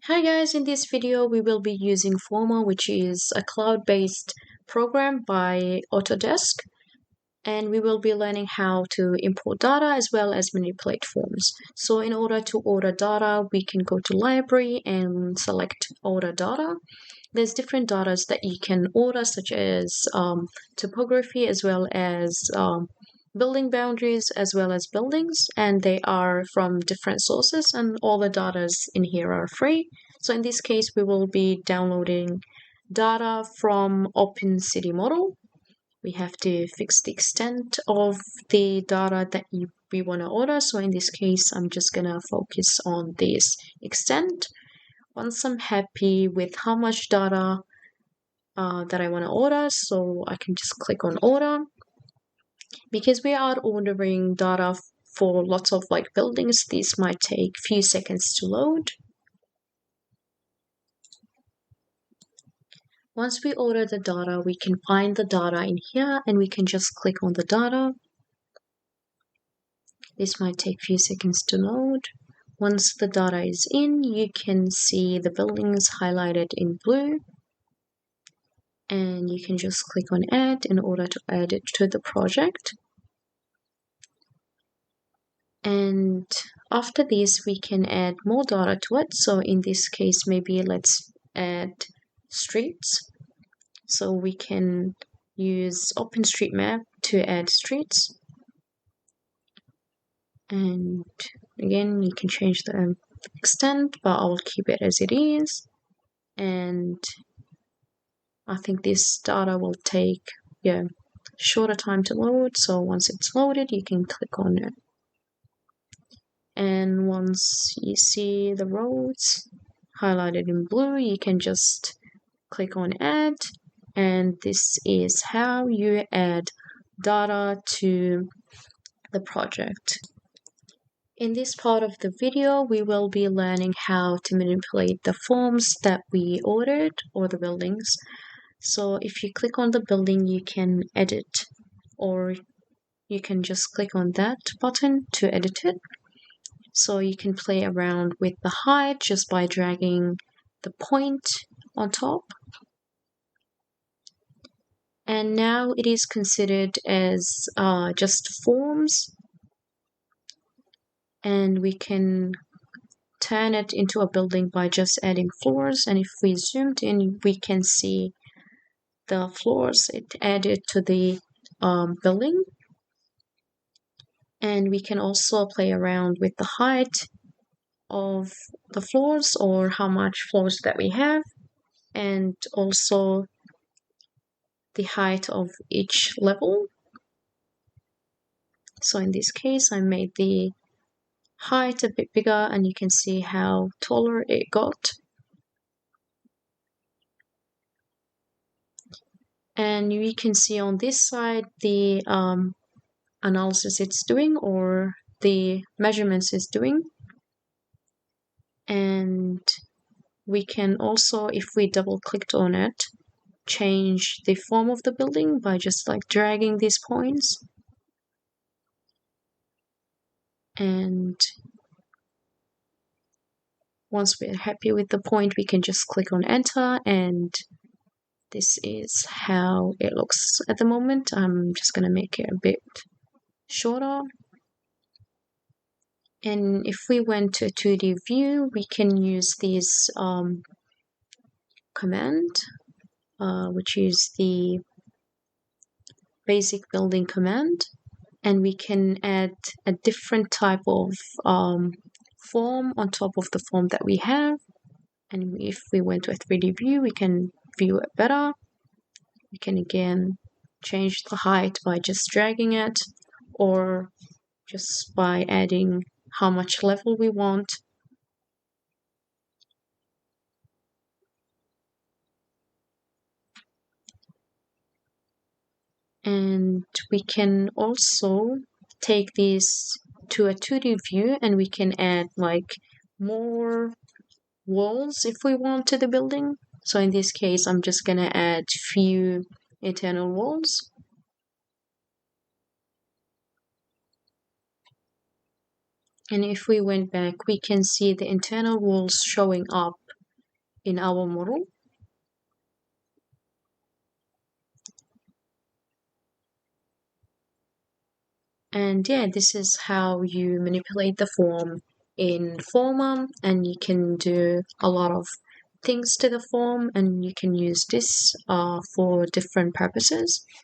Hi guys, in this video we will be using Forma, which is a cloud-based program by Autodesk, and we will be learning how to import data as well as manipulate forms. So in order to order data, we can go to library and select order data. There's different data that you can order, such as topography as well as building boundaries as well as buildings, and they are from different sources, and all the data in here are free. So in this case we will be downloading data from Open City Model. We have to fix the extent of the data that we want to order. So in this case I'm just gonna focus on this extent. Once I'm happy with how much data that I want to order, so I can just click on order. Because we are ordering data for lots of buildings, this might take a few seconds to load. Once we order the data, we can find the data in here and we can just click on the data. This might take a few seconds to load. Once the data is in, you can see the buildings highlighted in blue, and you can just click on add in order to add it to the project. And after this we can add more data to it. So in this case, maybe let's add streets. So we can use OpenStreetMap to add streets, and again you can change the extent, but I'll keep it as it is. And I think this data will take shorter time to load, so once it's loaded you can click on it. And once you see the roads highlighted in blue, you can just click on add, and this is how you add data to the project. In this part of the video, we will be learning how to manipulate the forms that we ordered or the buildings. So if you click on the building, you can edit, or you can just click on that button to edit it. So you can play around with the height just by dragging the point on top. And now it is considered as just forms, and we can turn it into a building by just adding floors. And if we zoomed in, we can see the floors it added to the building. And we can also play around with the height of the floors, or how much floors that we have, and also the height of each level. So in this case I made the height a bit bigger, and you can see how taller it got. And you can see on this side the analysis it's doing, or the measurements it's doing. And we can also, if we double clicked on it, change the form of the building by just dragging these points. And once we're happy with the point, we can just click on enter, and this is how it looks at the moment. I'm just going to make it a bit shorter. And if we went to a 2D view, we can use this command, which is the basic building command, and we can add a different type of form on top of the form that we have. And if we went to a 3D view, we can view it better. We can again change the height by just dragging it, or just by adding how much level we want. And we can also take this to a 2D view, and we can add more walls if we want to the building. So in this case I'm just gonna add few internal walls. And if we went back, we can see the internal walls showing up in our model. And yeah, this is how you manipulate the form in Forma, and you can do a lot of things to the form, and you can use this for different purposes.